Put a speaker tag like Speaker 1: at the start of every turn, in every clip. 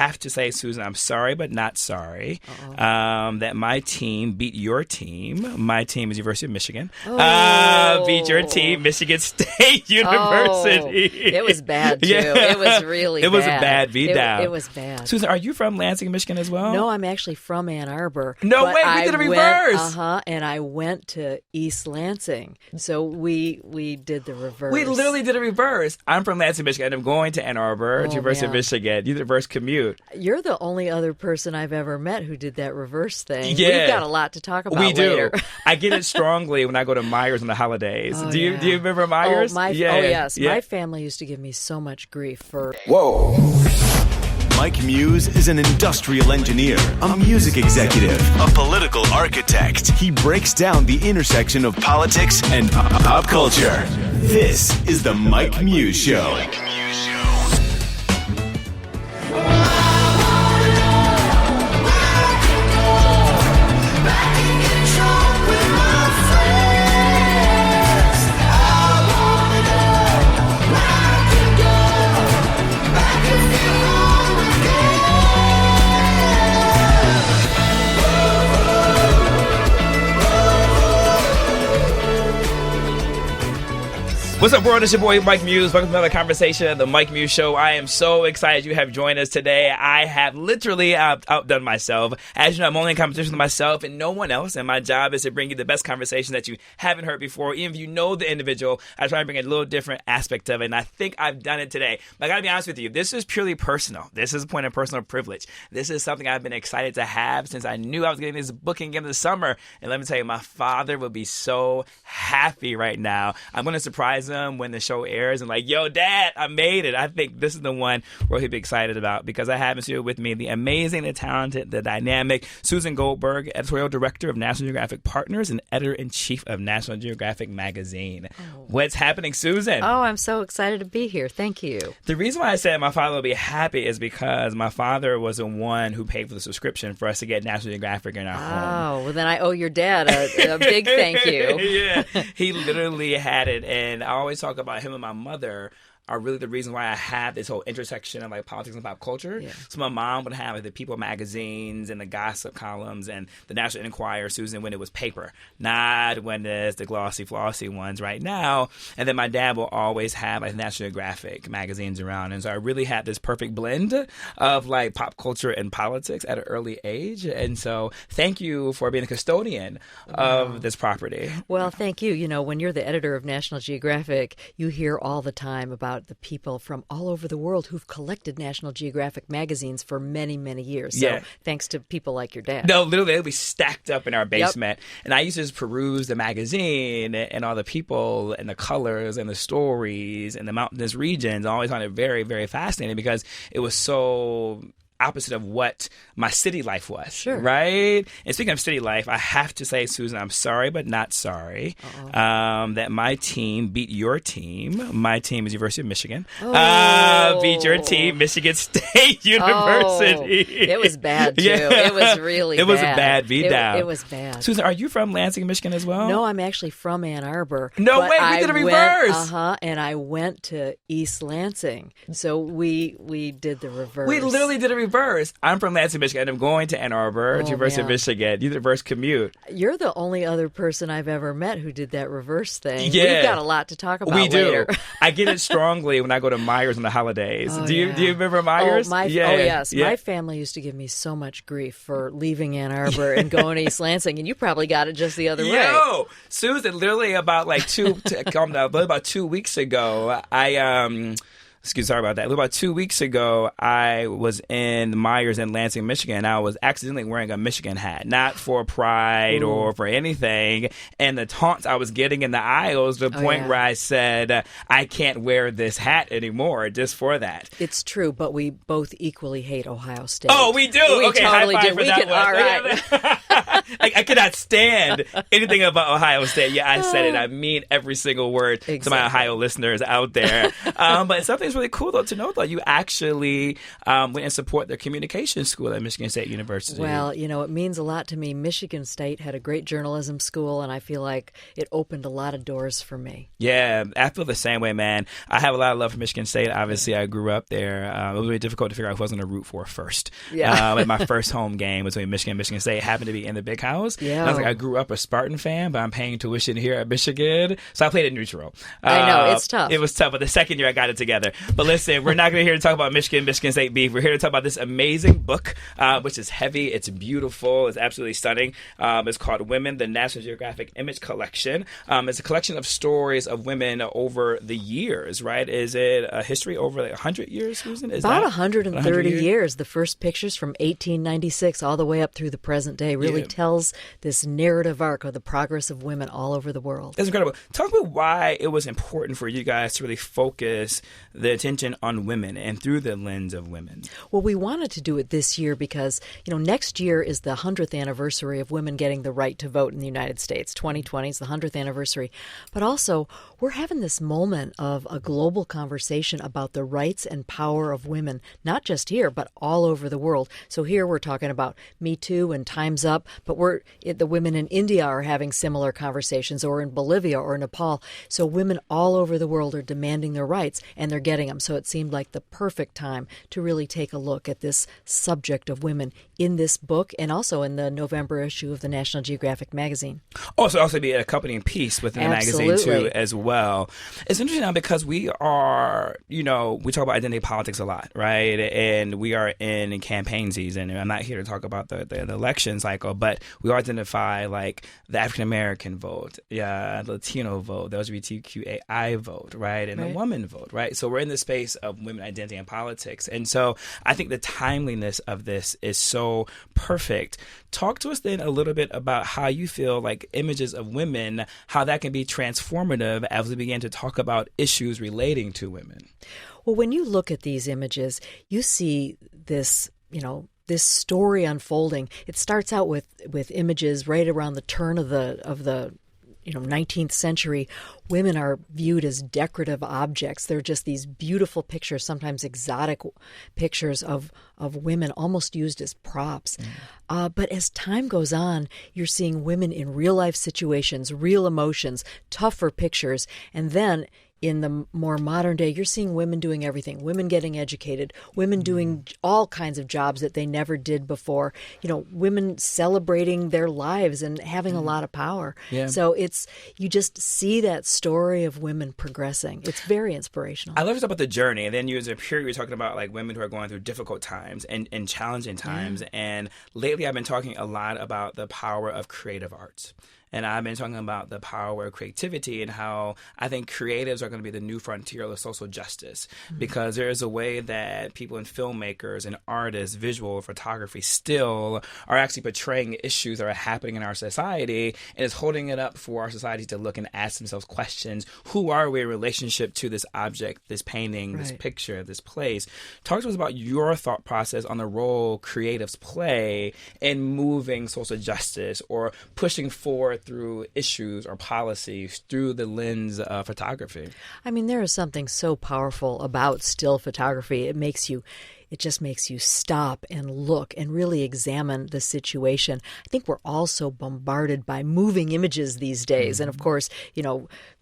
Speaker 1: have to say, Susan, I'm sorry, but not sorry that my team beat your team. My team is University of Michigan. Beat your team, Michigan State University.
Speaker 2: It was bad, too. It was really bad.
Speaker 1: It was a bad beatdown.
Speaker 2: It was bad.
Speaker 1: Susan, are you from Lansing, Michigan as well?
Speaker 2: No, I'm actually from Ann Arbor.
Speaker 1: No way, we did a reverse.
Speaker 2: And I went to East Lansing. So we did the reverse.
Speaker 1: We literally did a reverse. I'm from Lansing, Michigan, and I'm going to Ann Arbor, to University of Michigan. You did a reverse commute.
Speaker 2: You're the only other person I've ever met who did that reverse thing.
Speaker 1: Yeah.
Speaker 2: We've got a lot to talk about
Speaker 1: We
Speaker 2: later.
Speaker 1: do. I get it strongly when I go to Myers on the holidays. Do you remember Myers?
Speaker 2: Yes. My family used to give me so much grief for...
Speaker 3: Whoa. Mike Muse is an industrial engineer, a music executive, a political architect. He breaks down the intersection of politics and pop culture. This is the Mike Muse Show.
Speaker 1: What's up, world? It's your boy, Mike Muse. Welcome to another conversation of the Mike Muse Show. I am so excited you have joined us today. I have literally outdone myself. As you know, I'm only in competition with myself and no one else, and my job is to bring you the best conversation that you haven't heard before. Even if you know the individual, I try to bring a little different aspect of it, and I think I've done it today. But I gotta be honest with you, this is purely personal. This is a point of personal privilege. This is something I've been excited to have since I knew I was getting this booking in the summer. And let me tell you, my father would be so happy right now. I'm going to surprise him when the show airs and like, yo, Dad, I made it. I think this is the one where he'll be excited about, because I have here with me the amazing, the talented, the dynamic Susan Goldberg, editorial director of National Geographic Partners and editor-in-chief of National Geographic magazine. What's happening, Susan?
Speaker 2: Oh, I'm so excited to be here. Thank you.
Speaker 1: The reason why I said my father will be happy is because my father was the one who paid for the subscription for us to get National Geographic in our home.
Speaker 2: Oh, well, then I owe your dad a big thank you.
Speaker 1: Yeah, he literally had it, and I always talk about him and my mother are really the reason why I have this whole intersection of like politics and pop culture. Yeah. So my mom would have like, the People magazines and the gossip columns and the National Enquirer, Susan, when it was paper, not when there's the glossy, flossy ones right now. And then my dad will always have like National Geographic magazines around. And so I really had this perfect blend of like pop culture and politics at an early age. And so thank you for being a custodian of this property.
Speaker 2: Well, thank you. You know, when you're the editor of National Geographic, you hear all the time about the people from all over the world who've collected National Geographic magazines for many, many years. So thanks to people like your dad.
Speaker 1: No, literally, they'll be stacked up in our basement. Yep. And I used to just peruse the magazine and all the people and the colors and the stories and the mountainous regions. I always found it very, very fascinating because it was so opposite of what my city life was. Sure. Right? And speaking of city life, I have to say, Susan, I'm sorry, but not sorry that my team beat your team. My team is University of Michigan. Beat your team, Michigan State University.
Speaker 2: It was bad, too. It was really bad.
Speaker 1: It was a bad beatdown.
Speaker 2: It was bad.
Speaker 1: Susan, are you from Lansing, Michigan as well?
Speaker 2: No, I'm actually from Ann Arbor.
Speaker 1: No way, we did a reverse.
Speaker 2: And I went to East Lansing. So we did the reverse.
Speaker 1: We literally did a reverse. I'm from Lansing, Michigan, and I'm going to Ann Arbor, to University of Michigan. You did a reverse commute.
Speaker 2: You're the only other person I've ever met who did that reverse thing. Yeah. We've got a lot to talk about later.
Speaker 1: We do. I get it strongly when I go to Myers on the holidays. Do you remember Myers?
Speaker 2: Yes. My family used to give me so much grief for leaving Ann Arbor and going to East Lansing, and you probably got it just the other way.
Speaker 1: Yo, Susan, literally about like 2 weeks ago, sorry about that. About 2 weeks ago, I was in Myers in Lansing, Michigan, and I was accidentally wearing a Michigan hat, not for pride or for anything. And the taunts I was getting in the aisles to the point where I said, I can't wear this hat anymore just for that.
Speaker 2: It's true, but we both equally hate Ohio State.
Speaker 1: Oh, we do?
Speaker 2: We
Speaker 1: okay,
Speaker 2: totally
Speaker 1: high five
Speaker 2: do.
Speaker 1: for that one.
Speaker 2: All right.
Speaker 1: I cannot stand anything about Ohio State. Yeah, I said it. I mean every single word to my Ohio listeners out there. But something it's really cool, though, to know, though, you actually went and support the communication school at Michigan State University.
Speaker 2: Well, it means a lot to me. Michigan State had a great journalism school, and I feel like it opened a lot of doors for me.
Speaker 1: Yeah, I feel the same way, man. I have a lot of love for Michigan State. Obviously, I grew up there. It was really difficult to figure out who I was going to root for first.
Speaker 2: Yeah.
Speaker 1: At my first home game between Michigan and Michigan State happened to be in the Big House.
Speaker 2: Yeah.
Speaker 1: And I was like, I grew up a Spartan fan, but I'm paying tuition here at Michigan. So I played it neutral.
Speaker 2: I know, it's tough.
Speaker 1: It was tough, but the second year I got it together. But listen, we're not going to here to talk about Michigan State beef. We're here to talk about this amazing book, which is heavy. It's beautiful. It's absolutely stunning. It's called Women, the National Geographic Image Collection. It's a collection of stories of women over the years, right? Is it a history over like 100 years, Susan?
Speaker 2: About 130 years. The first pictures from 1896 all the way up through the present day really tells this narrative arc of the progress of women all over the world.
Speaker 1: That's incredible. Talk about why it was important for you guys to really focus the attention on women and through the lens of women.
Speaker 2: Well, we wanted to do it this year because, next year is the 100th anniversary of women getting the right to vote in the United States. 2020 is the 100th anniversary. But also, we're having this moment of a global conversation about the rights and power of women, not just here, but all over the world. So here we're talking about Me Too and Time's Up, but the women in India are having similar conversations, or in Bolivia or Nepal. So women all over the world are demanding their rights, and they're getting them. So it seemed like the perfect time to really take a look at this subject of women in this book and also in the November issue of the National Geographic magazine.
Speaker 1: Also be an accompanying piece within the magazine too as well. It's interesting now because we are, we talk about identity politics a lot, right? And we are in campaign season. And I'm not here to talk about the election cycle, but we identify like the African American vote, the Latino vote, the LGBTQAI vote, right? And the woman vote, right? So we're in the space of women identity and politics. And so I think the timeliness of this is so perfect. Talk to us then a little bit about how you feel like images of women, how that can be transformative as we begin to talk about issues relating to women.
Speaker 2: Well, when you look at these images, you see this, this story unfolding. It starts out with images right around the turn of the 19th century. Women are viewed as decorative objects. They're just these beautiful pictures, sometimes exotic pictures of women almost used as props. But as time goes on, you're seeing women in real life situations, real emotions, tougher pictures, and then in the more modern day, you're seeing women doing everything, women getting educated, women doing all kinds of jobs that they never did before, women celebrating their lives and having a lot of power. Yeah. So you just see that story of women progressing. It's very inspirational.
Speaker 1: I love to talk about the journey. And then as a period, you're talking about like women who are going through difficult times and challenging times. Yeah. And lately I've been talking a lot about the power of creative arts. And I've been talking about the power of creativity and how I think creatives are going to be the new frontier of social justice, because there is a way that people and filmmakers and artists, visual photography still are actually portraying issues that are happening in our society, and it's holding it up for our society to look and ask themselves questions. Who are we in relationship to this object, this painting, this picture, this place? Talk to us about your thought process on the role creatives play in moving social justice or pushing forward through issues or policies through the lens of photography.
Speaker 2: I mean, there is something so powerful about still photography. It just makes you stop and look and really examine the situation. I think we're all so bombarded by moving images these days. And of course,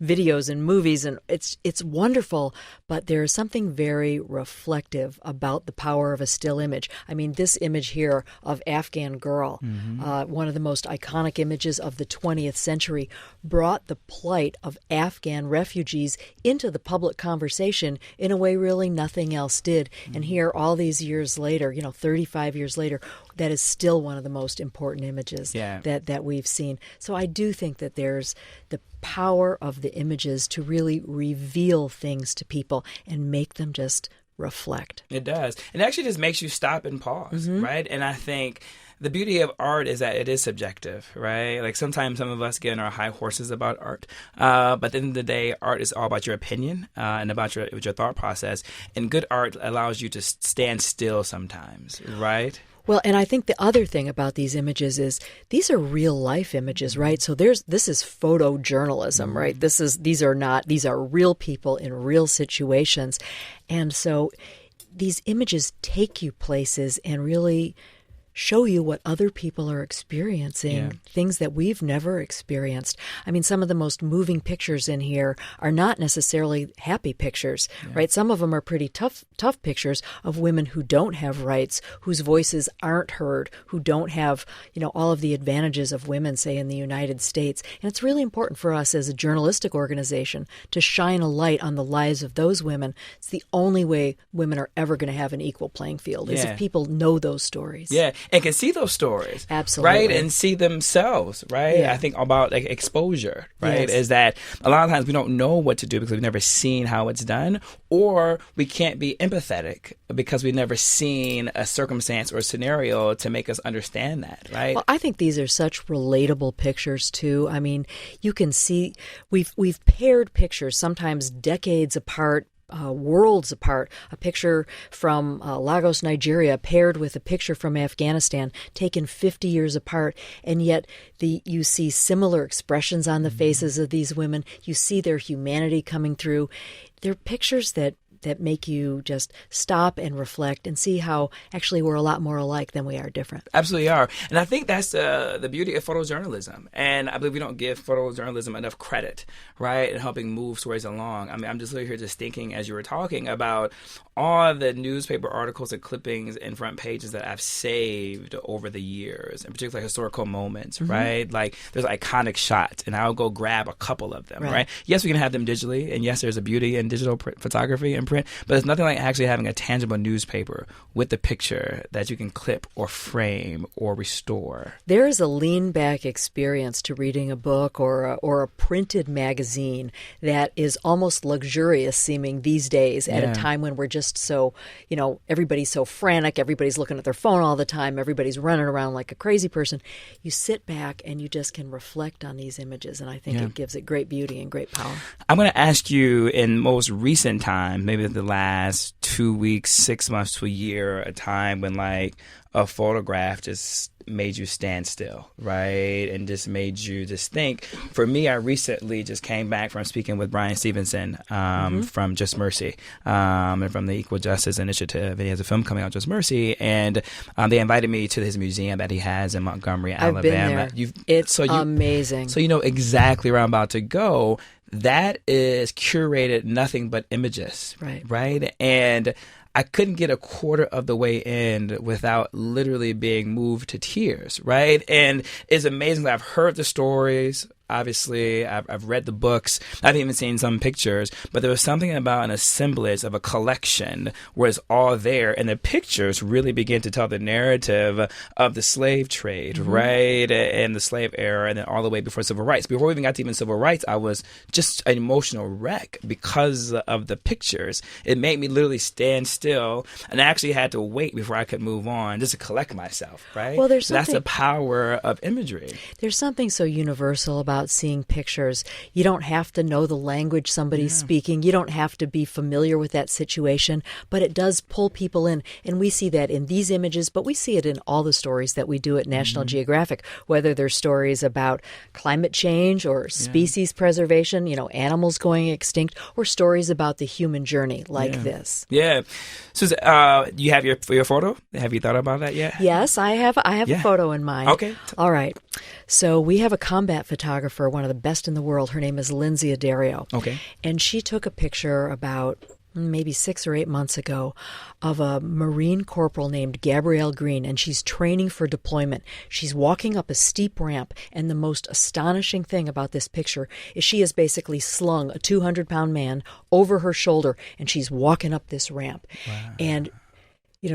Speaker 2: videos and movies, and it's wonderful, but there is something very reflective about the power of a still image. I mean, this image here of Afghan girl, one of the most iconic images of the 20th century, brought the plight of Afghan refugees into the public conversation in a way really nothing else did. And here, all these years later, 35 years later, that is still one of the most important images that we've seen. So I do think that there's the power of the images to really reveal things to people and make them just reflect.
Speaker 1: It does. It actually just makes you stop and pause, right? And I think the beauty of art is that it is subjective, right? Like sometimes some of us get on our high horses about art, but at the end of the day, art is all about your opinion and about your thought process. And good art allows you to stand still sometimes, right?
Speaker 2: Well, and I think the other thing about these images is these are real life images, right? So this is photojournalism, right? These are real people in real situations. And so these images take you places and really show you what other people are experiencing, things that we've never experienced. I mean, some of the most moving pictures in here are not necessarily happy pictures, right? Some of them are pretty tough pictures of women who don't have rights, whose voices aren't heard, who don't have, all of the advantages of women, say, in the United States. And it's really important for us as a journalistic organization to shine a light on the lives of those women. It's the only way women are ever going to have an equal playing field, is if people know those stories.
Speaker 1: Yeah. And can see those stories.
Speaker 2: Absolutely.
Speaker 1: Right? And see themselves, right?
Speaker 2: Yeah.
Speaker 1: I think about exposure, right?
Speaker 2: Yes.
Speaker 1: Is that a lot of times we don't know what to do because we've never seen how it's done, or we can't be empathetic because we've never seen a circumstance or a scenario to make us understand that, right?
Speaker 2: Well, I think these are such relatable pictures too. I mean, you can see we've paired pictures sometimes decades apart, worlds apart. A picture from Lagos, Nigeria, paired with a picture from Afghanistan, taken 50 years apart, and yet you see similar expressions on the faces of these women. You see their humanity coming through. They're pictures that make you just stop and reflect and see how actually we're a lot more alike than we are different.
Speaker 1: Absolutely are. And I think that's the beauty of photojournalism. And I believe we don't give photojournalism enough credit, right, in helping move stories along. I mean, I'm just literally here just thinking as you were talking about all the newspaper articles and clippings and front pages that I've saved over the years, and particularly historical moments, right? Like there's iconic shots, and I'll go grab a couple of them, right? Yes, we can have them digitally, and yes, there's a beauty in digital photography and print, but it's nothing like actually having a tangible newspaper with the picture that you can clip or frame or restore.
Speaker 2: There is a lean back experience to reading a book or a printed magazine that is almost luxurious seeming these days at a time when we're just so, everybody's so frantic, everybody's looking at their phone all the time, everybody's running around like a crazy person. You sit back and you just can reflect on these images, and I think it gives it great beauty and great power.
Speaker 1: I'm going to ask you, in most recent time, maybe the last 2 weeks, 6 months to a year, a time when a photograph just made you stand still, right? And just made you just think. For me, I recently just came back from speaking with Brian Stevenson from Just Mercy and from the Equal Justice Initiative. And he has a film coming out, Just Mercy. And they invited me to his museum that he has in Montgomery, Alabama.
Speaker 2: I've been there. It's amazing.
Speaker 1: So you know exactly where I'm about to go. That is curated nothing but images, right? And I couldn't get a quarter of the way in without literally being moved to tears, right? And it's amazing that I've heard the stories. Obviously, I've read the books. I've even seen some pictures. But there was something about an assemblage of a collection where it's all there. And the pictures really begin to tell the narrative of the slave trade, right? And the slave era, and then all the way before civil rights. Before we even got to even civil rights, I was just an emotional wreck because of the pictures. It made me literally stand still. And I actually had to wait before I could move on just to collect myself, right?
Speaker 2: Well,
Speaker 1: that's the power of imagery.
Speaker 2: There's something so universal about seeing pictures. You don't have to know the language somebody's speaking. You don't have to be familiar with that situation, but it does pull people in. And we see that in these images, but we see it in all the stories that we do at National Geographic, whether they're stories about climate change or species preservation, animals going extinct, or stories about the human journey like this.
Speaker 1: Yeah. So you have your photo? Have you thought about that yet?
Speaker 2: Yes, I have a photo in mind.
Speaker 1: Okay.
Speaker 2: All right. So we have a combat photographer, one of the best in the world. Her name is Lindsay Adario.
Speaker 1: Okay.
Speaker 2: And she took a picture about maybe 6 or 8 months ago of a Marine corporal named Gabrielle Green, and she's training for deployment. She's walking up a steep ramp, and the most astonishing thing about this picture is she has basically slung a 200-pound man over her shoulder, and she's walking up this ramp.
Speaker 1: Wow.
Speaker 2: And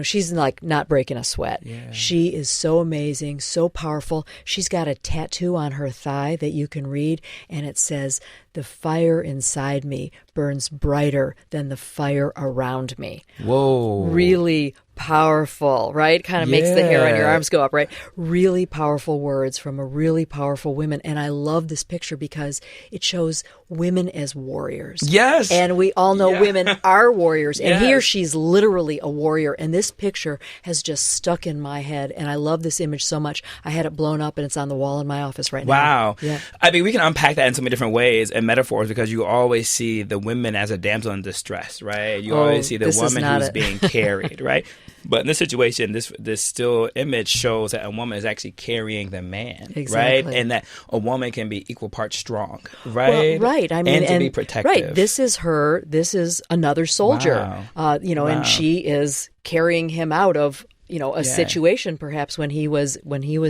Speaker 2: she's not breaking a sweat. Yeah. She is so amazing, so powerful. She's got a tattoo on her thigh that you can read, and it says, "The fire inside me burns brighter than the fire around me.
Speaker 1: Whoa.
Speaker 2: Really powerful, right? Kind of makes the hair on your arms go up, right? Really powerful words from a really powerful woman. And I love this picture because it shows women as warriors.
Speaker 1: Yes.
Speaker 2: And we all know women are warriors. And here
Speaker 1: Yes.
Speaker 2: she's literally a warrior. And this picture has just stuck in my head. And I love this image so much. I had it blown up and it's on the wall in my office right now.
Speaker 1: Wow.
Speaker 2: Yeah.
Speaker 1: I mean, we can unpack that in so many different ways and metaphors because you always see the women as a damsel in distress, right? You always see the
Speaker 2: this is
Speaker 1: woman
Speaker 2: not
Speaker 1: who's
Speaker 2: it.
Speaker 1: being carried, right? But in this situation, this still image shows that a woman is actually carrying the man, right?
Speaker 2: Exactly.
Speaker 1: And that a woman can be equal parts strong, right?
Speaker 2: Well, right. I mean,
Speaker 1: and to be protective.
Speaker 2: Right. This is her. This is another soldier.
Speaker 1: Wow.
Speaker 2: Wow. And she is carrying him out of a situation perhaps when he was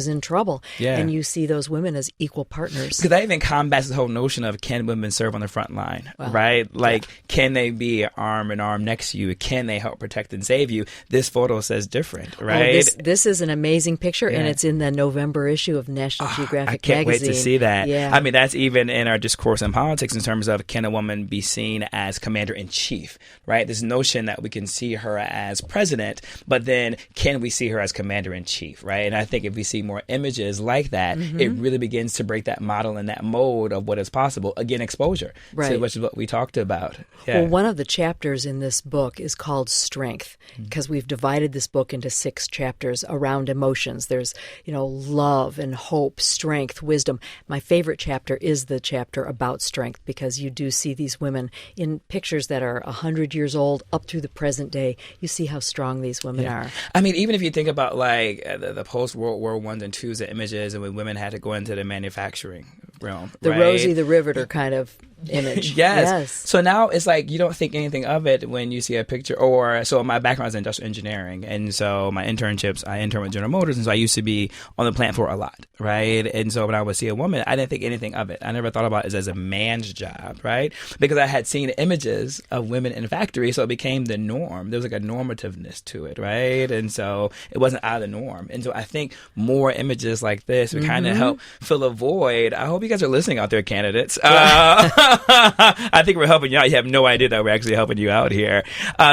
Speaker 2: in trouble.
Speaker 1: Yeah.
Speaker 2: And you see those women as equal partners.
Speaker 1: Because that even combats the whole notion of can women serve on the front line, right? Like, can they be arm in arm next to you? Can they help protect and save you? This photo says different, right?
Speaker 2: This is an amazing picture, and it's in the November issue of National Geographic
Speaker 1: I can't
Speaker 2: magazine.
Speaker 1: wait to see that.
Speaker 2: Yeah.
Speaker 1: I mean, that's even in our discourse in politics in terms of can a woman be seen as commander-in-chief, right? This notion that we can see her as president, but then can we see her as commander-in-chief, right? And I think if we see more images like that, it really begins to break that model and that mode of what is possible. Again, exposure,
Speaker 2: Right.
Speaker 1: which is what we talked about. Yeah.
Speaker 2: Well, one of the chapters in this book is called Strength, because we've divided this book into 6 chapters around emotions. There's, love and hope, strength, wisdom. My favorite chapter is the chapter about strength, because you do see these women in pictures that are 100 years old up through the present day. You see how strong these women are.
Speaker 1: I mean, even if you think about like the post-World War I's and II's, the images and when women had to go into the manufacturing realm,
Speaker 2: The
Speaker 1: right?
Speaker 2: Rosie the Riveter kind of image.
Speaker 1: Yes. So now it's like you don't think anything of it when you see a picture. So my background is in industrial engineering, and so my internships, I interned with General Motors, and so I used to be on the plant floor a lot, right? And so when I would see a woman, I didn't think anything of it. I never thought about it as a man's job, right? Because I had seen images of women in factories, so it became the norm. There was like a normativeness to it, right? And so it wasn't out of the norm. And so I think more images like this would kind of help fill a void. I hope you guys are listening out there, candidates. I think we're helping you out. You have no idea that we're actually helping you out here.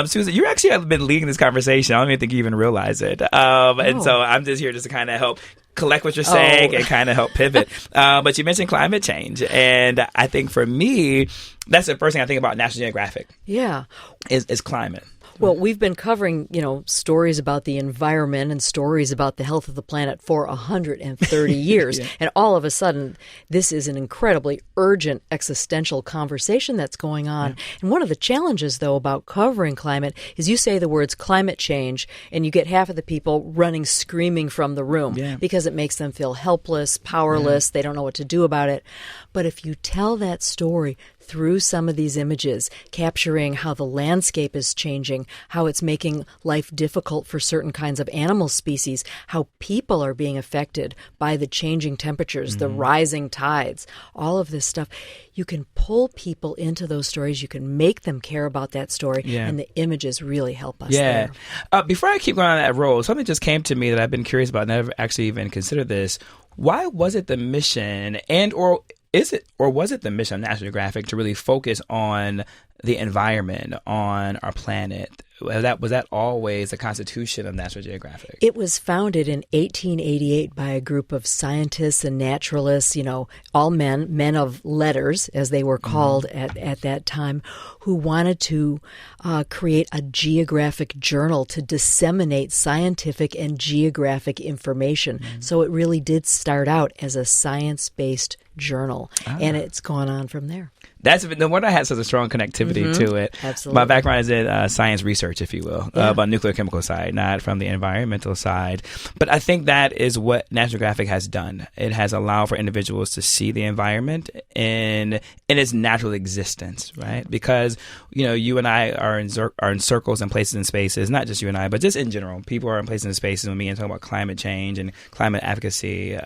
Speaker 1: Susan, you actually have been leading this conversation. I don't even think you even realize it. And so I'm just here just to kind of help collect what you're saying and kind of help pivot. But you mentioned climate change. And I think for me, that's the first thing I think about National Geographic.
Speaker 2: Yeah.
Speaker 1: Is climate.
Speaker 2: Well, we've been covering, stories about the environment and stories about the health of the planet for 130 years. And all of a sudden, this is an incredibly urgent existential conversation that's going on. And one of the challenges, though, about covering climate is you say the words climate change and you get half of the people running screaming from the room because it makes them feel helpless, powerless. They don't know what to do about it. But if you tell that story through some of these images, capturing how the landscape is changing, how it's making life difficult for certain kinds of animal species, how people are being affected by the changing temperatures, the rising tides, all of this stuff. You can pull people into those stories. You can make them care about that story, and the images really help us there.
Speaker 1: Before I keep going on that road, something just came to me that I've been curious about, never actually even considered this. Why was it the mission was it the mission of National Geographic to really focus on the environment, on our planet? Was that always the constitution of National Geographic?
Speaker 2: It was founded in 1888 by a group of scientists and naturalists, all men of letters, as they were called at that time, who wanted to create a geographic journal to disseminate scientific and geographic information. So it really did start out as a science-based journal, and it's gone on from there.
Speaker 1: That's no wonder I had such a strong connectivity to it.
Speaker 2: Absolutely.
Speaker 1: My background is in science research, if you will, about nuclear chemical side, not from the environmental side. But I think that is what National Geographic has done. It has allowed for individuals to see the environment in its natural existence, right? Because you and I are in circles and places and spaces, not just you and I, but just in general. People are in places and spaces with me and talking about climate change and climate advocacy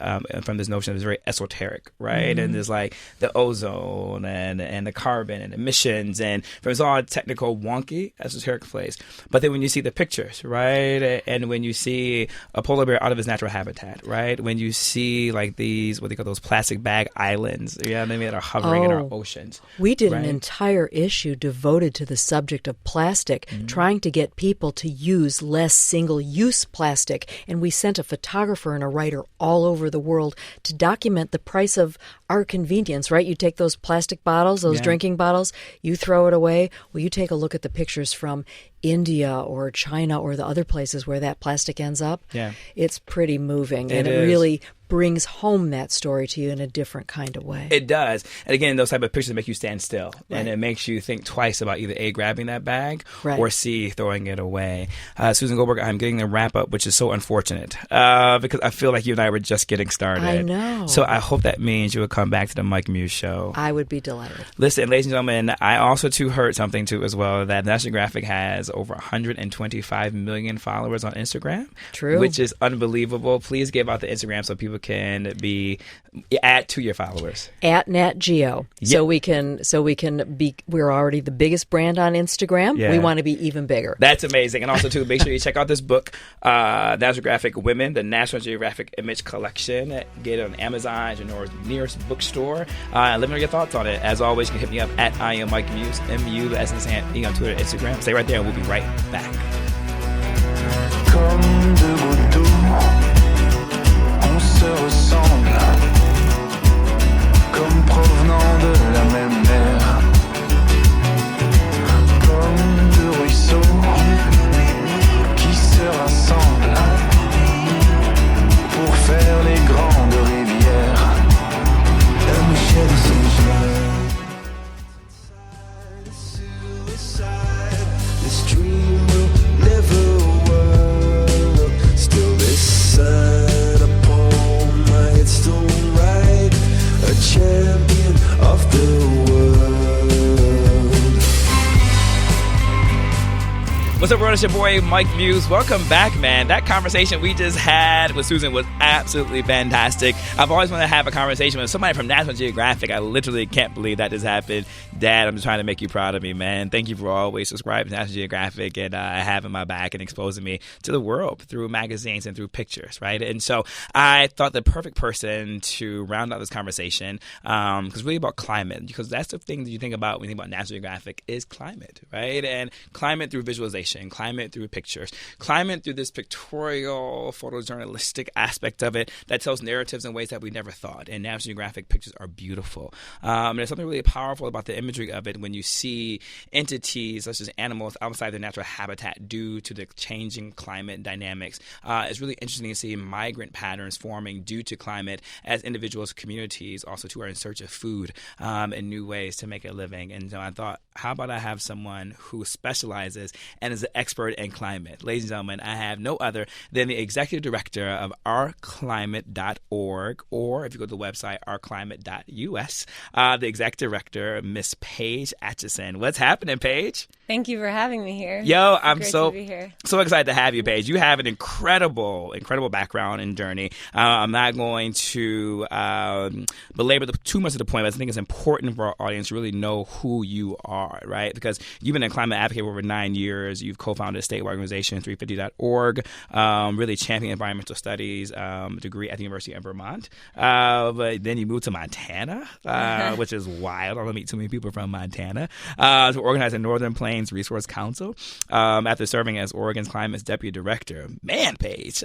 Speaker 1: from this notion that is very esoteric, right? And there's like the ozone and and the carbon and emissions, and it was all technical, wonky, esoteric place. But then when you see the pictures, right, and when you see a polar bear out of his natural habitat, right, when you see like these, what they call those plastic bag islands, they are hovering in our oceans.
Speaker 2: We did an entire issue devoted to the subject of plastic, trying to get people to use less single-use plastic. And we sent a photographer and a writer all over the world to document the price of our convenience, right? You take those plastic bottles, those drinking bottles, you throw it away. Well, you take a look at the pictures from India or China or the other places where that plastic ends up. Yeah. It's pretty moving. It really brings home that story to you in a different kind of way.
Speaker 1: It does. And again, those type of pictures make you stand still. Right. And it makes you think twice about either A, grabbing that bag, or C, throwing it away. Susan Goldberg, I'm getting the wrap up, which is so unfortunate because I feel like you and I were just getting started.
Speaker 2: I know.
Speaker 1: So I hope that means you would come back to the Mike Muse Show.
Speaker 2: I would be delighted.
Speaker 1: Listen, ladies and gentlemen, I also too heard something too as well, that National Geographic has over 125 million followers on Instagram.
Speaker 2: True.
Speaker 1: Which is unbelievable. Please give out the Instagram so people can add to your followers.
Speaker 2: At Nat Geo. Yep. So we can be, we're already the biggest brand on Instagram. Yeah. We want to be even bigger.
Speaker 1: That's amazing. And also too, make sure you check out this book, National Geographic Women, the National Geographic Image Collection. Get it on Amazon, your nearest bookstore. Let me know your thoughts on it. As always, you can hit me up at I am Mike Muse, MU, as in Sam, on Twitter and Instagram. Stay right there and we'll be right back.
Speaker 4: Comme deux gouttes d'eau, on se ressemble, comme provenant de la même mer, comme deux ruisseaux qui se rassemblent pour faire les grandes rivières. Un Michel de Saint-Jean. This dream will never work. Still this sign upon my headstone right, a champion of the world.
Speaker 1: What's up, everyone? It's your boy, Mike Muse. Welcome back, man. That conversation we just had with Susan was absolutely fantastic. I've always wanted to have a conversation with somebody from National Geographic. I literally can't believe that just happened. Dad, I'm just trying to make you proud of me, man. Thank you for always subscribing to National Geographic and having my back and exposing me to the world through magazines and through pictures, right? And so I thought the perfect person to round out this conversation, because it's really about climate, because that's the thing that you think about when you think about National Geographic is climate, right? And climate through visualization, climate through pictures, climate through this pictorial, photojournalistic aspect of it that tells narratives in ways that we never thought. And National Geographic pictures are beautiful. There's something really powerful about the imagery of it when you see entities such as animals outside their natural habitat due to the changing climate dynamics. It's really interesting to see migrant patterns forming due to climate as individuals, communities also too are in search of food and new ways to make a living. And so I thought, how about I have someone who specializes and is an expert in climate. Ladies and gentlemen, I have no other than the executive director of ourclimate.org, or if you go to the website, ourclimate.us, the executive director, Miss Paige Atcheson. What's happening, Paige?
Speaker 5: Thank you for having me here.
Speaker 1: Yo, I'm so excited to have you, Paige. You have an incredible background and journey. I'm not going to belabor too much of the point, but I think it's important for our audience to really know who you are, right? Because you've been a climate advocate for over 9 years. You've co-founded a statewide organization, 350.org, really championing environmental studies degree at the University of Vermont. But then you moved to Montana, which is wild. I don't meet too many people from Montana, to organize the Northern Plains Resource Council after serving as Oregon's Climate's deputy director. Man, Paige,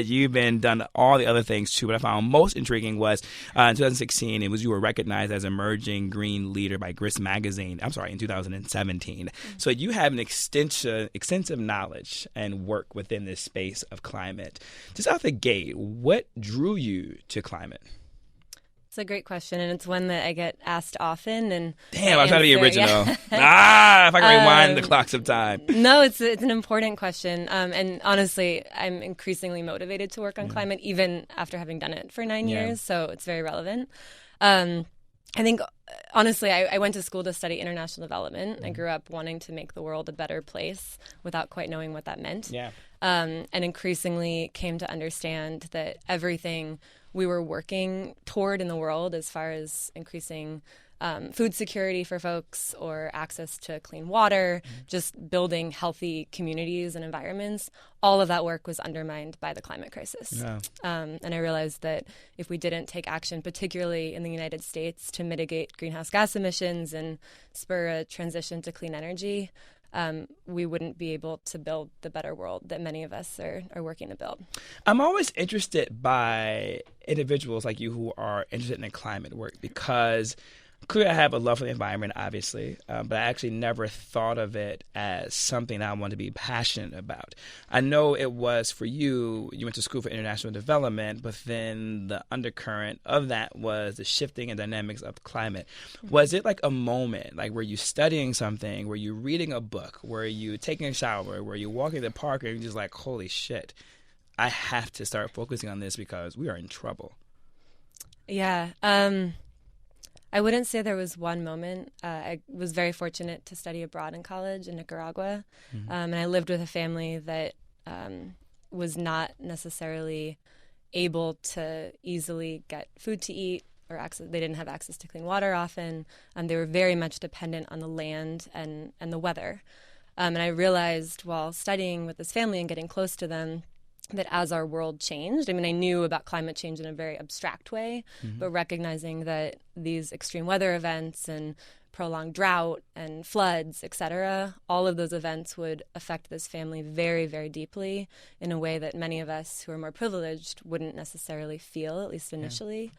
Speaker 1: you've done all the other things too. What I found most intriguing was in 2016, it was you were recognized as emerging green leader by Grist Magazine. I'm sorry, in 2017. So you have an extensive knowledge and work within this space of climate. Just out the gate, what drew you to climate?
Speaker 5: It's a great question, and it's one that I get asked often. And
Speaker 1: damn, I'm trying to be original. Yeah. If I can rewind the clocks of time.
Speaker 5: No, it's an important question, and honestly, I'm increasingly motivated to work on climate, even after having done it for 9 years. So it's very relevant. I think, honestly, I went to school to study international development. I grew up wanting to make the world a better place without quite knowing what that meant. Yeah. And increasingly came to understand that everything we were working toward in the world as far as increasing food security for folks or access to clean water, just building healthy communities and environments. All of that work was undermined by the climate crisis.
Speaker 1: Yeah.
Speaker 5: And I realized that if we didn't take action, particularly in the United States, to mitigate greenhouse gas emissions and spur a transition to clean energy, we wouldn't be able to build the better world that many of us are working to build. I'm
Speaker 1: always interested by individuals like you who are interested in climate work because clearly I have a lovely environment, obviously, but I actually never thought of it as something I want to be passionate about. I know it was for you went to school for international development, but then the undercurrent of that was the shifting and dynamics of climate. Was it like a moment, like were you studying something, were you reading a book, were you taking a shower, were you walking the park and you're just like, holy shit, I have to start focusing on this because we are in trouble?
Speaker 5: Yeah. I wouldn't say there was one moment. I was very fortunate to study abroad in college in Nicaragua, and I lived with a family that was not necessarily able to easily get food to eat or access. They didn't have access to clean water often. They were very much dependent on the land and the weather. And I realized while studying with this family and getting close to them that as our world changed, I mean, I knew about climate change in a very abstract way, but recognizing that these extreme weather events and prolonged drought and floods, et cetera, all of those events would affect this family very, very deeply in a way that many of us who are more privileged wouldn't necessarily feel, at least initially.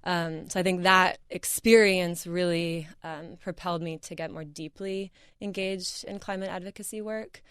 Speaker 5: So I think that experience really propelled me to get more deeply engaged in climate advocacy work.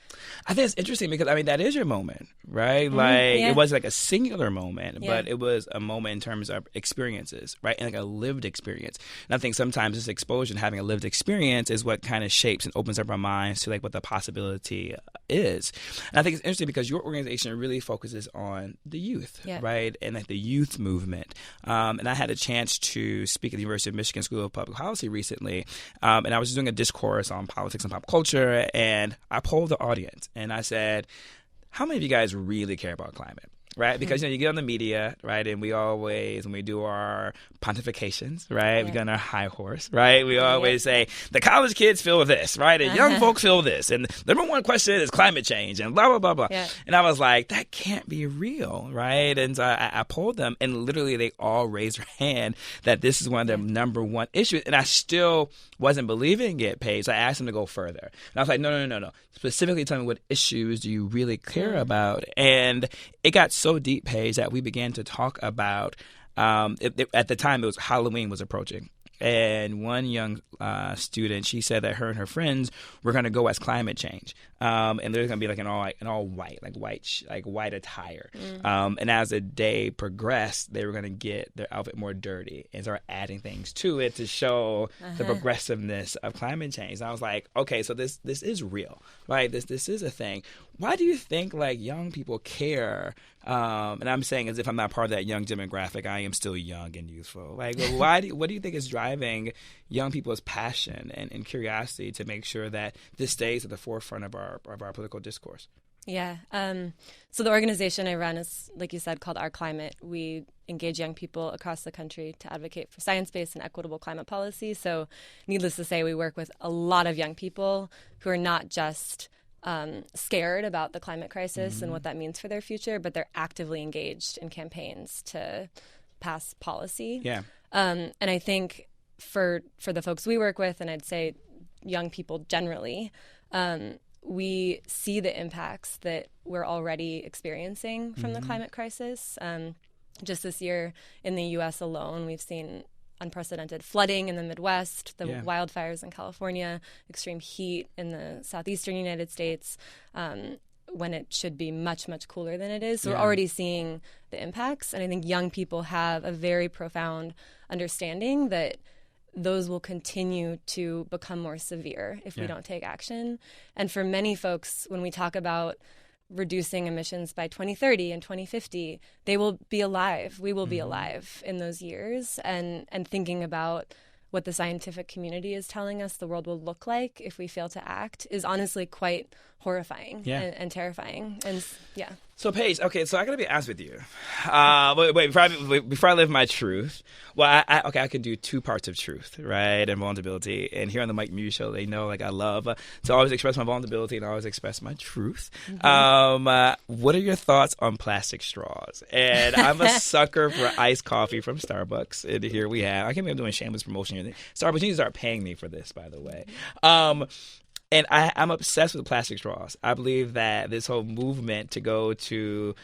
Speaker 1: I think it's interesting because, I mean, that is your moment, right? It was like a singular moment, but it was a moment in terms of experiences, right? And like a lived experience. And I think sometimes this exposure and having a lived experience is what kind of shapes and opens up our minds to like what the possibility is. And I think it's interesting because your organization really focuses on the youth, right? And like the youth movement. And I had a chance to speak at the University of Michigan School of Public Policy recently, and I was just doing a discourse on politics and pop culture, and I polled the audience, and I said, how many of you guys really care about climate? Right? Because, you get on the media, right? And we always, when we do our pontifications, right? We get on our high horse, right? We always say, the college kids feel this, right? And young folks feel this. And the number one question is climate change and blah, blah, blah, blah. Yeah. And I was like, that can't be real, right? And so I polled them, and literally they all raised their hand that this is one of their number one issues. And I still wasn't believing it, Paige. So I asked them to go further. And I was like, no. Specifically tell me, what issues do you really care about? And it got so deep, Paige, that we began to talk about, at the time, it was Halloween was approaching. And one young student, she said that her and her friends were going to go as climate change, and there's going to be like an all white attire. And as the day progressed, they were going to get their outfit more dirty and start adding things to it to show the progressiveness of climate change. And I was like, okay, so this is real, right? This is a thing. Why do you think like young people care? And I'm saying as if I'm not part of that young demographic. I am still young and youthful. Like, what do you think is driving young people's passion and curiosity to make sure that this stays at the forefront of our political discourse?
Speaker 5: Yeah. So the organization I run is, like you said, called Our Climate. We engage young people across the country to advocate for science-based and equitable climate policy. So needless to say, we work with a lot of young people who are not just scared about the climate crisis and what that means for their future, but they're actively engaged in campaigns to pass policy. Yeah. And I think for the folks we work with, and I'd say young people generally, we see the impacts that we're already experiencing from the climate crisis. Just this year in the U.S. alone, we've seen unprecedented flooding in the Midwest, the wildfires in California, extreme heat in the southeastern United States, when it should be much, much cooler than it is. So we're already seeing the impacts. And I think young people have a very profound understanding that those will continue to become more severe if we don't take action. And for many folks, when we talk about reducing emissions by 2030 and 2050, they will be alive. We will be alive in those years. And thinking about what the scientific community is telling us the world will look like if we fail to act is honestly quite horrifying and terrifying. And yeah.
Speaker 1: So Paige, okay, so I gotta be honest with you. Before I live my truth, well, I could do two parts of truth, right, and vulnerability. And here on the Mike Muse Show, they know like I love to always express my vulnerability and always express my truth. What are your thoughts on plastic straws? And I'm a sucker for iced coffee from Starbucks. And here we have. I can't believe I'm doing shameless promotion here. Starbucks, you need to start paying me for this, by the way. And I'm obsessed with plastic straws. I believe that this whole movement to go to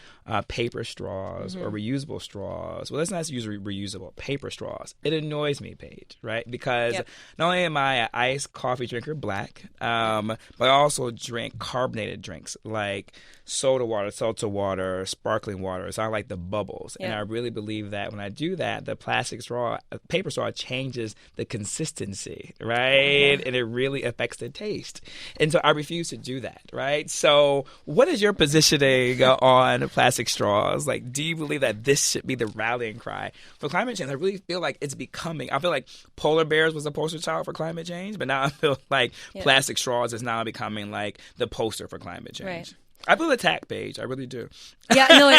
Speaker 1: paper straws or reusable straws, well, let's not use reusable, paper straws. It annoys me, Paige, right? Because not only am I an iced coffee drinker, black, but I also drink carbonated drinks like soda water, seltzer water, sparkling water. So I like the bubbles. And I really believe that when I do that, the plastic straw, paper straw changes the consistency, right? And it really affects the taste. And so I refuse to do that, right? So what is your positioning on plastic straws? Like, do you believe that this should be the rallying cry for climate change? I really feel like it's becoming, I feel like polar bears was a poster child for climate change, but now I feel like plastic straws is now becoming like the poster for climate change. Right. I feel attacked, Paige. I really do.
Speaker 5: Yeah, no,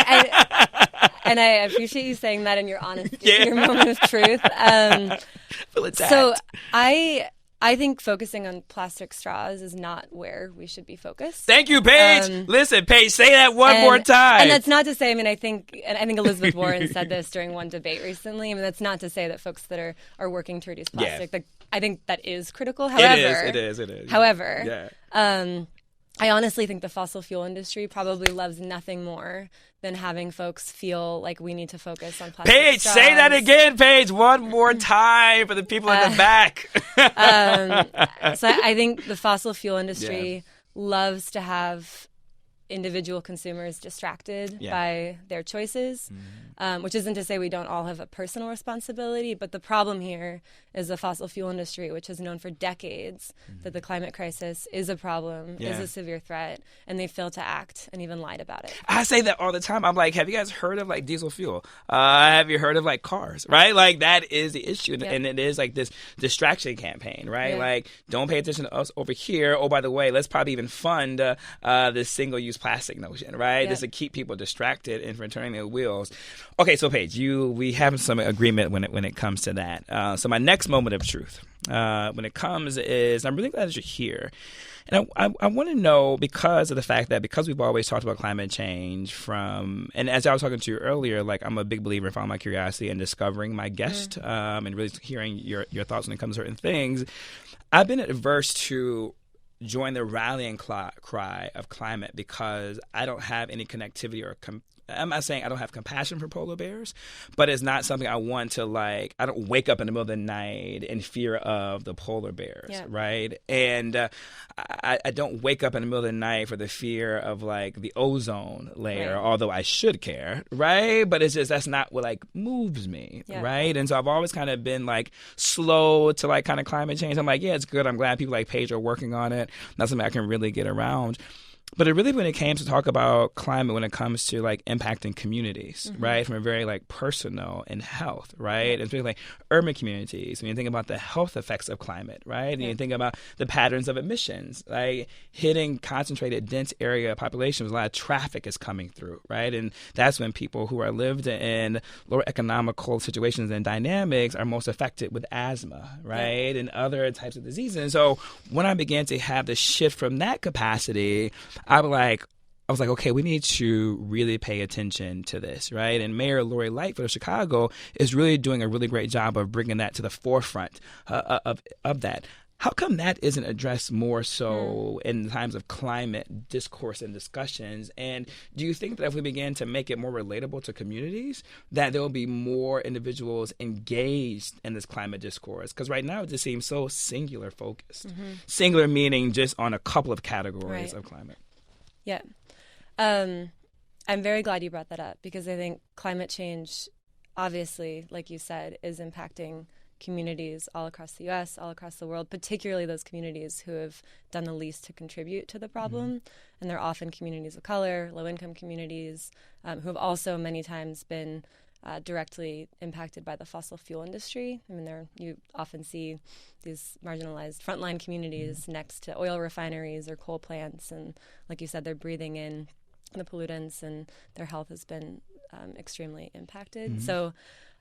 Speaker 5: and I appreciate you saying that in your honesty, in your moment of truth.
Speaker 1: I feel attacked.
Speaker 5: So I think focusing on plastic straws is not where we should be focused.
Speaker 1: Thank you, Paige. Listen, Paige, say that one more time.
Speaker 5: And that's not to say, I think Elizabeth Warren said this during one debate recently. I mean, that's not to say that folks that are working to reduce plastic, I think that is critical. However,
Speaker 1: it is.
Speaker 5: However, I honestly think the fossil fuel industry probably loves nothing more than having folks feel like we need to focus on plastic
Speaker 1: Paige,
Speaker 5: straws.
Speaker 1: say that again, Paige, one more time for the people in the back.
Speaker 5: So I think the fossil fuel industry loves to have individual consumers distracted by their choices, which isn't to say we don't all have a personal responsibility, but the problem here is the fossil fuel industry, which has known for decades that the climate crisis is a problem, is a severe threat, and they fail to act and even lied about it.
Speaker 1: I say that all the time. I'm like, have you guys heard of like diesel fuel? Have you heard of like cars, right? Like that is the issue. And it is like this distraction campaign, right? Like don't pay attention to us over here. Oh, by the way, let's probably even fund this single-use plastic notion, right? Just to keep people distracted and from turning their wheels. Okay, so Paige, we have some agreement when it comes to that. So my next moment of truth when it comes is I'm really glad that you're here. And I want to know, because of the fact that because we've always talked about climate change and as I was talking to you earlier, like I'm a big believer in following my curiosity and discovering my guest and really hearing your thoughts when it comes to certain things. I've been adverse to join the rallying cry of climate because I don't have any connectivity or I'm not saying I don't have compassion for polar bears, but it's not something I want to like. I don't wake up in the middle of the night in fear of the polar bears, right? And I don't wake up in the middle of the night for the fear of like the ozone layer, although I should care, right? But it's just that's not what like moves me, right? And so I've always kind of been like slow to like kind of climate change. I'm like, yeah, it's good. I'm glad people like Paige are working on it. That's something I can really get around. But it really, when it came to talk about climate, when it comes to like impacting communities, right, from a very like personal and health, right, and especially like urban communities. When you think about the health effects of climate, right, and you think about the patterns of emissions, like hitting concentrated, dense area populations, a lot of traffic is coming through, right, and that's when people who are lived in lower economical situations and dynamics are most affected with asthma, right, and other types of diseases. And so when I began to have the shift from that capacity, I was like, okay, we need to really pay attention to this, right? And Mayor Lori Lightfoot of Chicago is really doing a really great job of bringing that to the forefront of that. How come that isn't addressed more so in times of climate discourse and discussions? And do you think that if we begin to make it more relatable to communities, that there will be more individuals engaged in this climate discourse? Because right now it just seems so singular focused. Singular meaning just on a couple of categories of climate.
Speaker 5: Yeah. I'm very glad you brought that up because I think climate change, obviously, like you said, is impacting communities all across the U.S., all across the world, particularly those communities who have done the least to contribute to the problem. And they're often communities of color, low-income communities, who have also many times been directly impacted by the fossil fuel industry. I mean, you often see these marginalized frontline communities next to oil refineries or coal plants, and like you said, they're breathing in the pollutants, and their health has been extremely impacted. So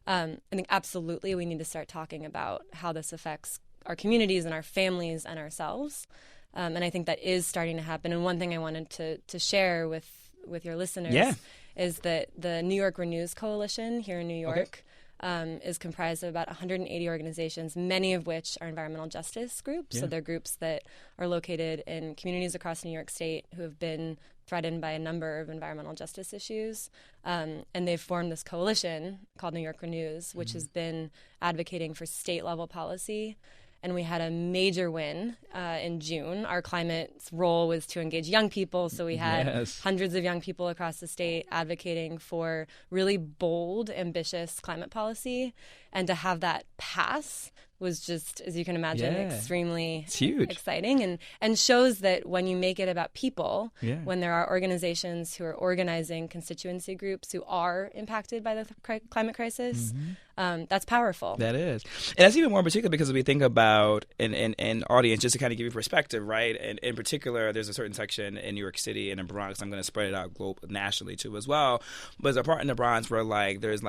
Speaker 5: I think absolutely we need to start talking about how this affects our communities and our families and ourselves. And I think that is starting to happen. And one thing I wanted to share with your listeners is that the New York Renews Coalition here in New York is comprised of about 180 organizations, many of which are environmental justice groups. So they're groups that are located in communities across New York State who have been threatened by a number of environmental justice issues. And they've formed this coalition called New York Renews, which has been advocating for state-level policy. And we had a major win in June. Our climate's role was to engage young people, so we had hundreds of young people across the state advocating for really bold, ambitious climate policy. And to have that pass was just, as you can imagine, extremely exciting, and shows that when you make it about people, when there are organizations who are organizing constituency groups who are impacted by the climate crisis, that's powerful.
Speaker 1: That is. And that's even more particular because we think about an audience, just to kind of give you perspective, right? And in particular, there's a certain section in New York City and in Bronx, I'm going to spread it out nationally too as well. But there's a part in the Bronx where there's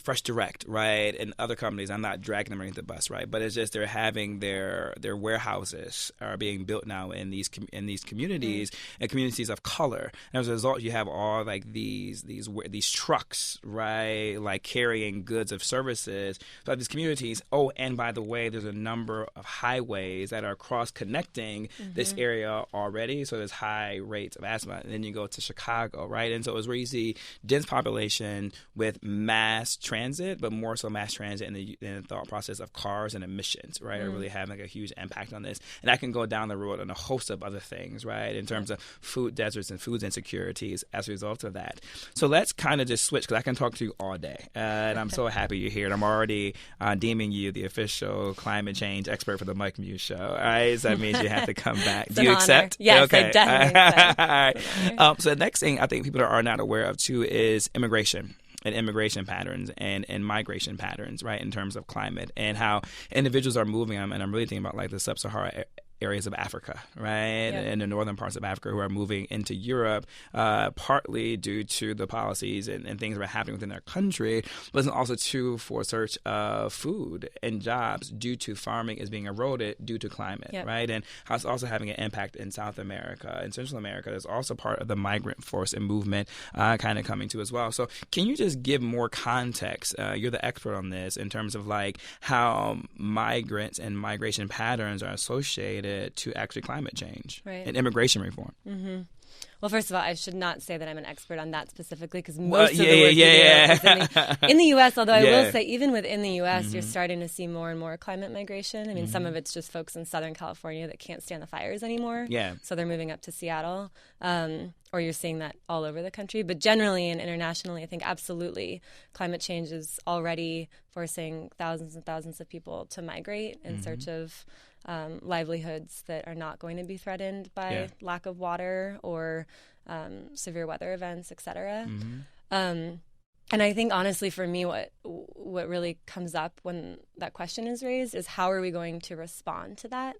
Speaker 1: Fresh Direct, right? And other companies, I'm not dragging them underneath the bus, right? But it's just they're having their warehouses are being built now in these communities and communities of color. And as a result, you have all these trucks, right? Like carrying goods of services. So these communities. Oh, and by the way, there's a number of highways that are cross-connecting this area already. So there's high rates of asthma. And then you go to Chicago, right? And so it's where you see dense population with mass transit, but more so mass transit in the thought process of cars and emissions, right? Are really having a huge impact on this. And that can go down the road on a host of other things, right? In terms of food deserts and food insecurities as a result of that. So let's kind of just switch, because I can talk to you all day. And I'm so happy you're here. And I'm already deeming you the official climate change expert for the Mike Muse Show. All right? So that means you have to come back. Do you accept?
Speaker 5: Yes,
Speaker 1: okay.
Speaker 5: I definitely accept.
Speaker 1: All right. So the next thing I think people are not aware of, too, is immigration. And immigration patterns and migration patterns, right, in terms of climate and how individuals are moving. And I'm really thinking about the sub-Saharan areas of Africa, right, and the northern parts of Africa who are moving into Europe, partly due to the policies and things that are happening within their country, but also too for search of food and jobs due to farming is being eroded due to climate, right, and how it's also having an impact in South America and Central America. There's also part of the migrant force and movement kind of coming to as well. So can you just give more context? You're the expert on this in terms of how migrants and migration patterns are associated to actually climate change and immigration reform.
Speaker 5: Well, first of all, I should not say that I'm an expert on that specifically, because most of the work is in the U.S., although I will say even within the U.S., you're starting to see more and more climate migration. I mean, some of it's just folks in Southern California that can't stand the fires anymore. So they're moving up to Seattle. Or you're seeing that all over the country. But generally and internationally, I think absolutely climate change is already forcing thousands and thousands of people to migrate in search of livelihoods that are not going to be threatened by lack of water or severe weather events, et cetera. And I think, honestly, for me, what really comes up when that question is raised is how are we going to respond to that?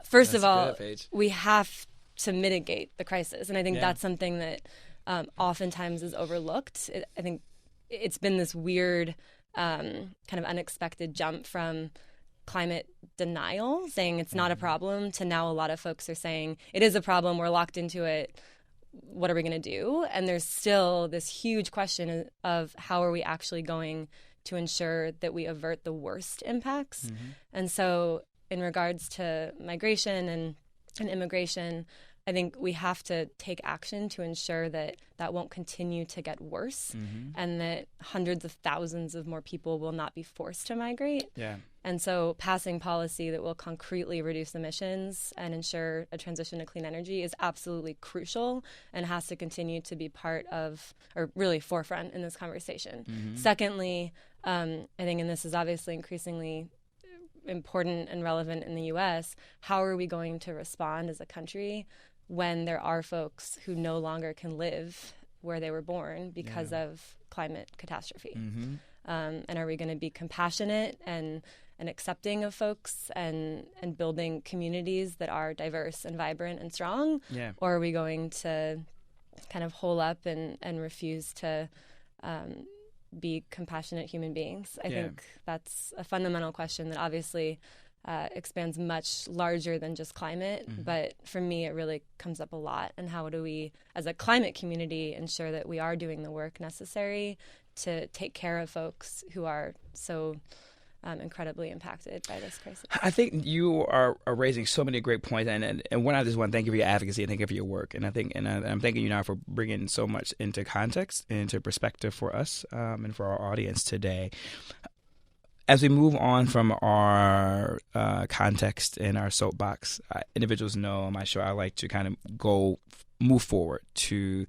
Speaker 5: First of all, we have to mitigate the crisis. And I think that's something that oftentimes is overlooked. I think it's been this weird kind of unexpected jump from climate denial, saying it's not a problem, to now a lot of folks are saying it is a problem, we're locked into it, what are we going to do? And there's still this huge question of how are we actually going to ensure that we avert the worst impacts? And so in regards to migration and immigration, I think we have to take action to ensure that that won't continue to get worse and that hundreds of thousands of more people will not be forced to migrate. And so passing policy that will concretely reduce emissions and ensure a transition to clean energy is absolutely crucial and has to continue to be part of, or really forefront in this conversation. Secondly, I think, and this is obviously increasingly important and relevant in the U.S., how are we going to respond as a country when there are folks who no longer can live where they were born because of climate catastrophe? And are we going to be compassionate and accepting of folks and building communities that are diverse and vibrant and strong?
Speaker 1: Yeah.
Speaker 5: Or are we going to kind of hole up and refuse to be compassionate human beings? I think that's a fundamental question that obviously expands much larger than just climate. But for me, it really comes up a lot. And how do we, as a climate community, ensure that we are doing the work necessary to take care of folks who are so incredibly impacted by this crisis?
Speaker 1: I think you are raising so many great points, and one, I just want to thank you for your advocacy and thank you for your work, and I'm thanking you now for bringing so much into context, into perspective for us and for our audience today. As we move on from our context and our soapbox, individuals know on my show I like to kind of move forward to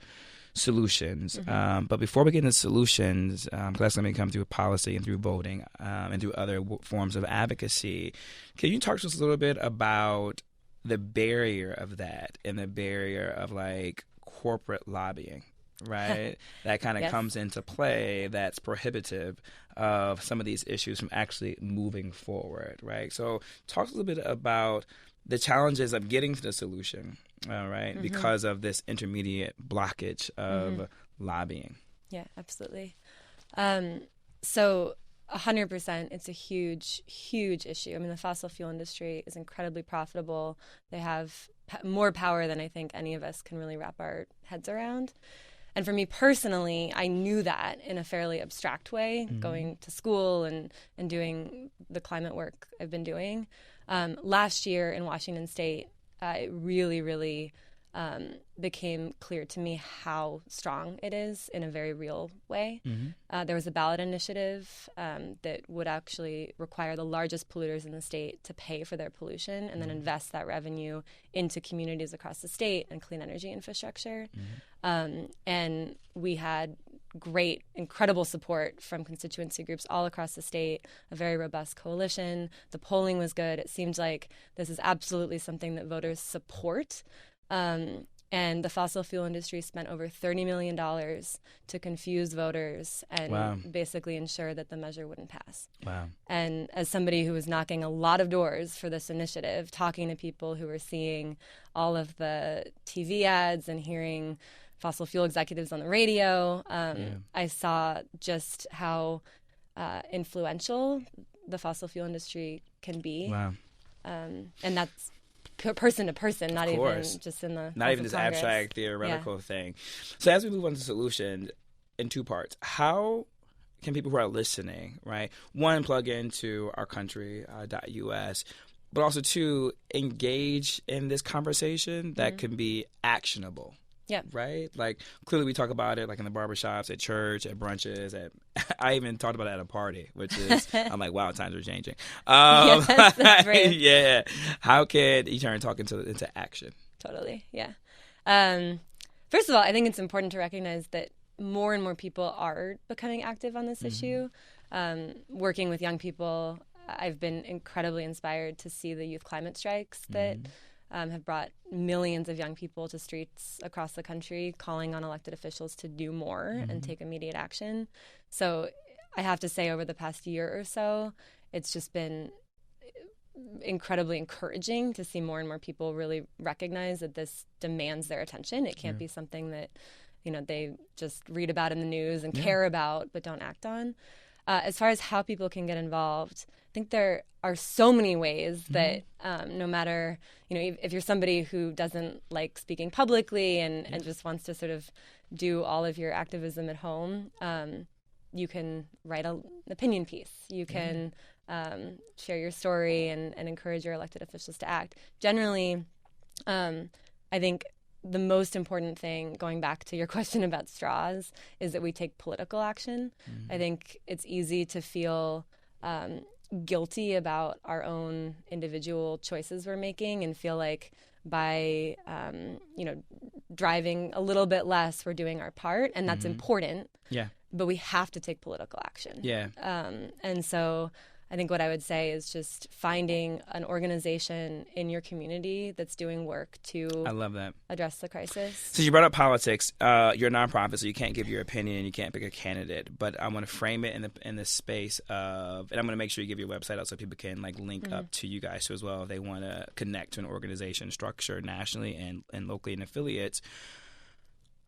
Speaker 1: solutions. But before we get into solutions, because that's going to come through policy and through voting and through other forms of advocacy, can you talk to us a little bit about the barrier of that and the barrier of like corporate lobbying, right? That kind of comes into play, that's prohibitive of some of these issues from actually moving forward, right? So talk a little bit about the challenges of getting to the solution, right, because of this intermediate blockage of lobbying.
Speaker 5: Yeah, absolutely. So 100%, it's a huge, huge issue. I mean, the fossil fuel industry is incredibly profitable. They have more power than I think any of us can really wrap our heads around. And for me personally, I knew that in a fairly abstract way, going to school and doing the climate work I've been doing. Last year in Washington State, it really, really became clear to me how strong it is in a very real way. There was a ballot initiative that would actually require the largest polluters in the state to pay for their pollution and then invest that revenue into communities across the state and clean energy infrastructure. And we had great, incredible support from constituency groups all across the state, a very robust coalition. The polling was good. It seemed like this is absolutely something that voters support. And the fossil fuel industry spent over $30 million to confuse voters and basically ensure that the measure wouldn't pass. And as somebody who was knocking a lot of doors for this initiative, talking to people who were seeing all of the TV ads and hearing fossil fuel executives on the radio, I saw just how influential the fossil fuel industry can be. And that's person to person, not even just in the
Speaker 1: not even this
Speaker 5: Congress.
Speaker 1: Abstract theoretical thing. So as we move on to solutions, in two parts, how can people who are listening, right, one, plug into our country, .us, but also two, engage in this conversation that can be actionable? Right? Like, clearly we talk about it like in the barbershops, at church, at brunches, I even talked about it at a party, which is, I'm like, wow, times are changing.
Speaker 5: That's right.
Speaker 1: Yeah. How can you turn talk into action?
Speaker 5: Totally, yeah. First of all, I think it's important to recognize that more and more people are becoming active on this issue. Working with young people, I've been incredibly inspired to see the youth climate strikes that have brought millions of young people to streets across the country, calling on elected officials to do more and take immediate action. So I have to say, over the past year or so, it's just been incredibly encouraging to see more and more people really recognize that this demands their attention. It can't be something that, they just read about in the news and care about but don't act on. As far as how people can get involved, I think there are so many ways that no matter, if you're somebody who doesn't like speaking publicly and just wants to sort of do all of your activism at home, you can write an opinion piece. You can share your story and encourage your elected officials to act. Generally, I think the most important thing, going back to your question about straws, is that we take political action. I think it's easy to feel guilty about our own individual choices we're making and feel like by, driving a little bit less, we're doing our part, and that's important. But we have to take political action. And so I think what I would say is just finding an organization in your community that's doing work to
Speaker 1: I love that.
Speaker 5: address the crisis.
Speaker 1: So you brought up politics. You're a nonprofit, so you can't give your opinion. You can't pick a candidate. But I want to frame it in the space of, and I'm going to make sure you give your website out so people can like link up to you guys too as well if they want to connect to an organization structure nationally and locally and affiliates.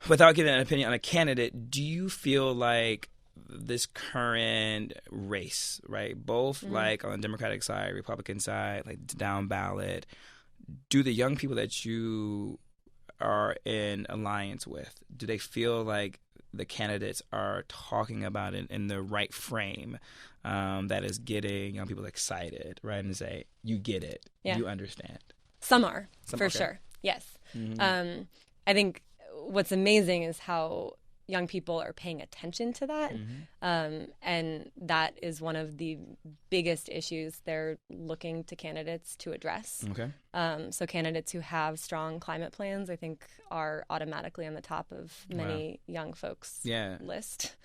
Speaker 1: Without giving an opinion on a candidate, do you feel like this current race, right, both like on the Democratic side, Republican side, like down ballot, do the young people that you are in alliance with, do they feel like the candidates are talking about it in the right frame that is getting young people excited, right, and say, you get it, you understand?
Speaker 5: Some are, for sure, yes. I think what's amazing is how young people are paying attention to that. And that is one of the biggest issues they're looking to candidates to address. So candidates who have strong climate plans, I think, are automatically on the top of many young folks' list.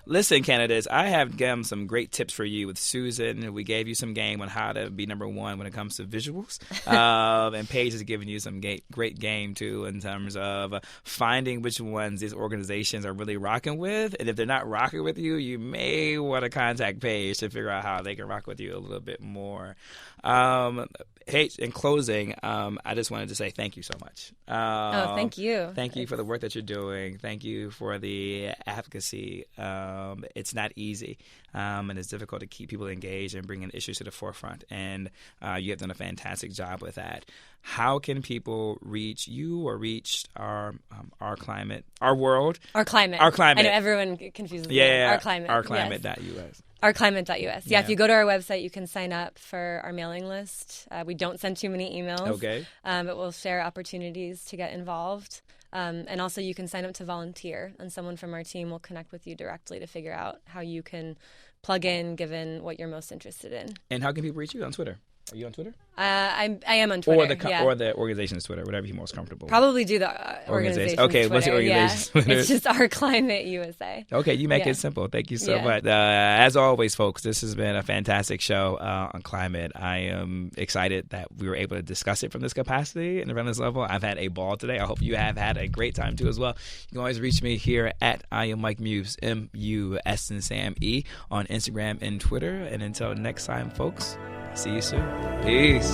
Speaker 1: Listen, candidates, I have given some great tips for you with Susan. We gave you some game on how to be number one when it comes to visuals. And Paige has given you some great game, too, in terms of finding which ones these organizations are really rocking with. And if they're not rocking with you, you may want to contact Paige to figure out how they can rock with you a little bit more. Hey, in closing, I just wanted to say thank you so much.
Speaker 5: Thank you.
Speaker 1: Thank you for the work that you're doing. Thank you for the advocacy. It's not easy, and it's difficult to keep people engaged and bringing issues to the forefront. And you have done a fantastic job with that. How can people reach you or reach our climate, our world? Our climate. I know
Speaker 5: everyone confuses them. Our climate.
Speaker 1: Ourclimate.us.
Speaker 5: Ourclimate.us. If you go to our website, you can sign up for our mailing list. We don't send too many emails, but we'll share opportunities to get involved. And also you can sign up to volunteer, and someone from our team will connect with you directly to figure out how you can plug in given what you're most interested in.
Speaker 1: And how can people reach you on Twitter? Are you on Twitter?
Speaker 5: I am on Twitter.
Speaker 1: Or the organization's Twitter, whatever you're most comfortable with.
Speaker 5: Probably do the organization's
Speaker 1: Okay,
Speaker 5: Twitter.
Speaker 1: What's your organization's Twitter?
Speaker 5: It's just Our Climate USA.
Speaker 1: Okay, you make it simple. Thank you so much. As always, folks, this has been a fantastic show on climate. I am excited that we were able to discuss it from this capacity and from this level. I've had a ball today. I hope you have had a great time too as well. You can always reach me here at I am Mike Muse, M-U-S and Sam E on Instagram and Twitter. And until next time, folks, see you soon. Peace.